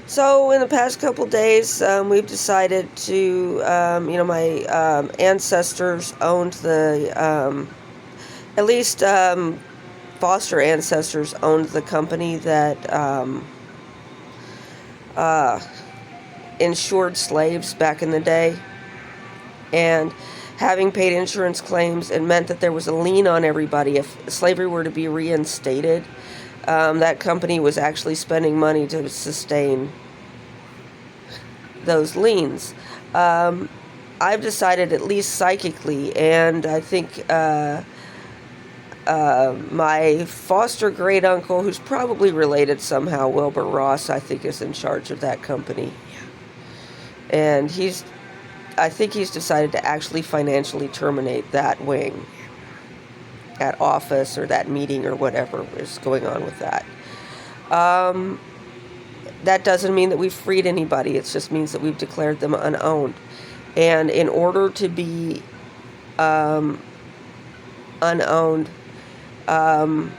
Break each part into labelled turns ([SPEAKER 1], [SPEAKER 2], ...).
[SPEAKER 1] So in the past couple days, we've decided to, my ancestors owned at least foster ancestors owned the company that uh, insured slaves back in the day. And having paid insurance claims, it meant that there was a lien on everybody. If slavery were to be reinstated, that company was actually spending money to sustain those liens. I've decided, at least psychically, and I think my foster great uncle, who's probably related somehow, Wilbur Ross, I think is in charge of that company. And I think he's decided to actually financially terminate that wing, that office, or that meeting, or whatever is going on with that. That doesn't mean that we've freed anybody. It just means that we've declared them unowned. And in order to be unowned, I'm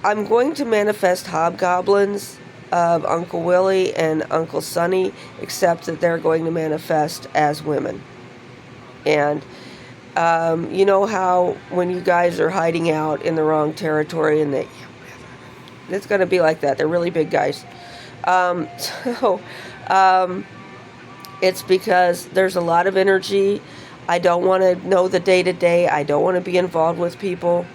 [SPEAKER 1] going to manifest hobgoblins of Uncle Willie and Uncle Sonny, except that they're going to manifest as women. And you know how when you guys are hiding out in the wrong territory, and it's going to be like that. They're really big guys. It's because there's a lot of energy. I don't want to know the day-to-day. I don't want to be involved with people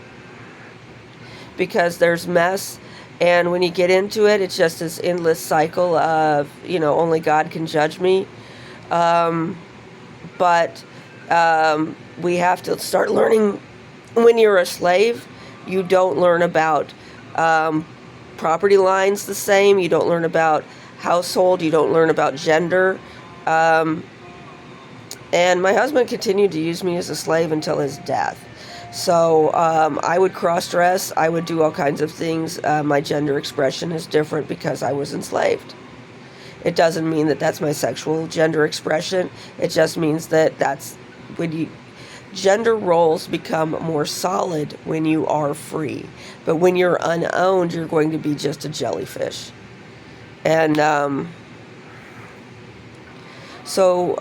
[SPEAKER 1] because there's mess. And when you get into it, it's just this endless cycle of, only God can judge me. But we have to start learning. When you're a slave, you don't learn about property lines the same. You don't learn about household. You don't learn about gender. And my husband continued to use me as a slave until his death. So I would cross-dress. I would do all kinds of things. My gender expression is different because I was enslaved. It doesn't mean that that's my sexual gender expression. It just means that that's when gender roles become more solid when you are free. But when you're unowned, you're going to be just a jellyfish. And so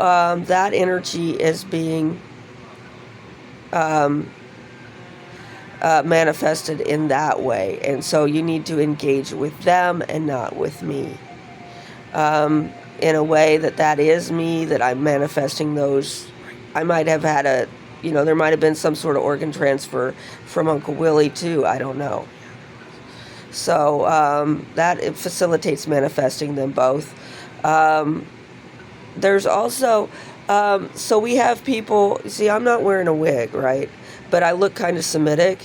[SPEAKER 1] that energy is being manifested in that way. And so you need to engage with them and not with me. In a way that is me, that I'm manifesting those. I might have had there might have been some sort of organ transfer from Uncle Willie too. I don't know. So that it facilitates manifesting them both. There's also, so we have people, see, I'm not wearing a wig, right? But I look kind of Semitic,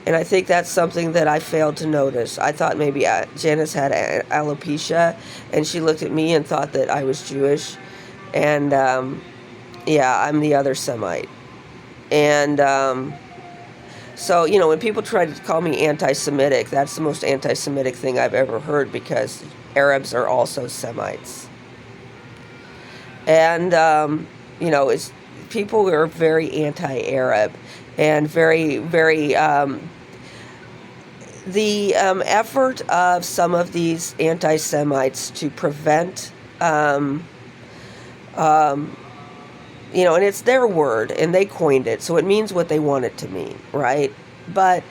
[SPEAKER 1] and I think that's something that I failed to notice. I thought maybe Janice had alopecia, and she looked at me and thought that I was Jewish. And I'm the other Semite. And so, when people try to call me anti-Semitic, that's the most anti-Semitic thing I've ever heard, because Arabs are also Semites. And, it's people who are very anti-Arab and very, very, the effort of some of these anti-Semites to prevent, and it's their word, and they coined it, so it means what they want it to mean, right? But,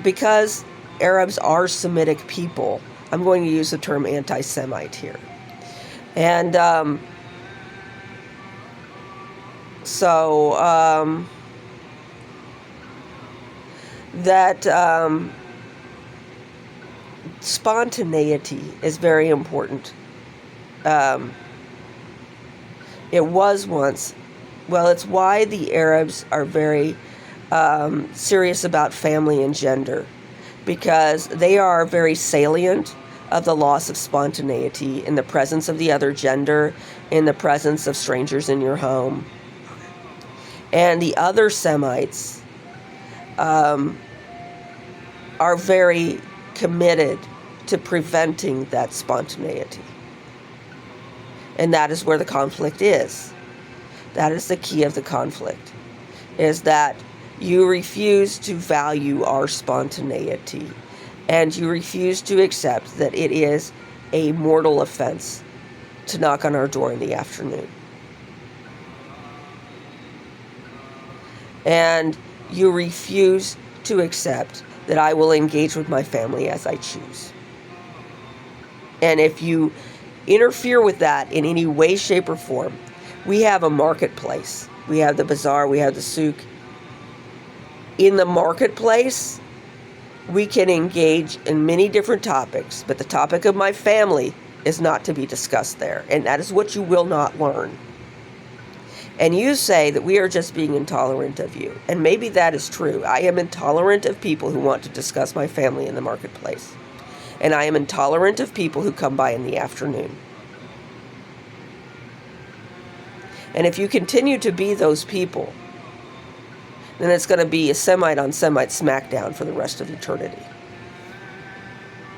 [SPEAKER 1] because Arabs are Semitic people, I'm going to use the term anti-Semite here. And so that spontaneity is very important. It was once. Well, it's why the Arabs are very serious about family and gender, because they are very salient of the loss of spontaneity in the presence of the other gender, in the presence of strangers in your home. And the other Semites are very committed to preventing that spontaneity. And that is where the conflict is. That is the key of the conflict, is that you refuse to value our spontaneity. and you refuse to accept that it is a mortal offense to knock on our door in the afternoon. And you refuse to accept that I will engage with my family as I choose. And if you interfere with that in any way, shape, or form, we have a marketplace. We have the bazaar, we have the souk. In the marketplace, we can engage in many different topics, but the topic of my family is not to be discussed there. And that is what you will not learn. And you say that we are just being intolerant of you. And maybe that is true. I am intolerant of people who want to discuss my family in the marketplace. And I am intolerant of people who come by in the afternoon. And if you continue to be those people, then it's going to be a Semite on Semite smackdown for the rest of eternity.